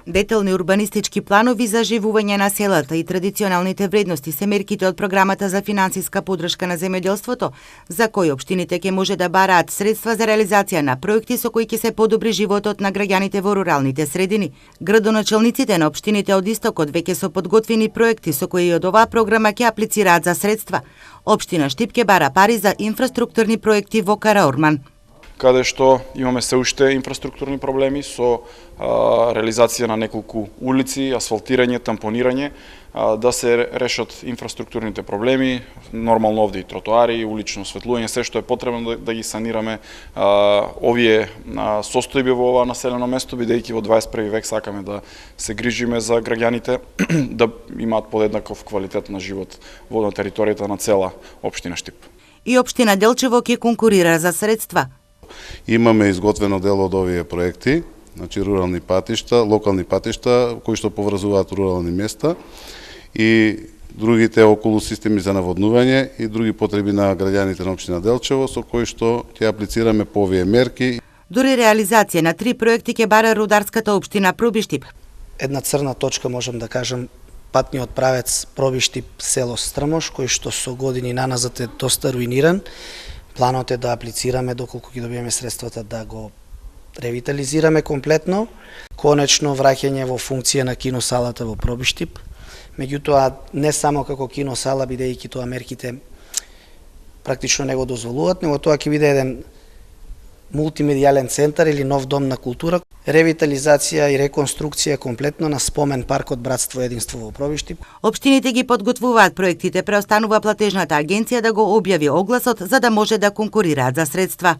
Детални урбанистички планови за оживување на селата и традиционалните вредности се мерките од програмата за финансиска поддршка на земјоделството, за кои општините ќе може да бараат средства за реализација на проекти со кои ќе се подобри животот на граѓаните во руралните средини. Градоначелниците на општините од Истокот веќе со подготвени проекти со кои од оваа програма ќе аплицираат за средства. Општина Штип ќе бара пари за инфраструктурни проекти во Караорман, каде што имаме се уште инфраструктурни проблеми со реализација на неколку улици, асфалтирање, тампонирање, да се решат инфраструктурните проблеми, нормално овде и тротоари, улично осветлување, се што е потребно да ги санираме овие состојби во ова населено место, бидејќи во 21 век сакаме да се грижиме за граѓаните, да имаат подеднаков квалитет на живот во територијата на цела општина Штип. И општина Делчево ќе конкурира за средства. Имаме изготвено дел од овие проекти, значи рурални патишта, локални патишта кои што поврзуваат рурални места и другите околу системи за наводнување и други потреби на граѓаните на општина Делчево со кои што ќе аплицираме по овие мерки. Дури реализација на 3 проекти ќе бара рударската општина Пробиштип. Една црна точка можам да кажам патниот правец Пробиштип село Стрмош, кој што со години наназад е доста руиниран. Планот е да аплицираме доколку ги добиеме средствата да го ревитализираме комплетно. Конечно враќање во функција на киносалата во Пробиштип. Меѓутоа не само како киносала, бидејќи тоа мерките практично не го дозволуваат, него тоа ќе биде еден мултимедијален центар или нов дом на култура. Ревитализација и реконструкција комплетно на спомен паркот Братство и единство во Пробиштип. Општините ги подготвуваат проектите, преостанува платежната агенција да го објави огласот за да може да конкурираат за средства.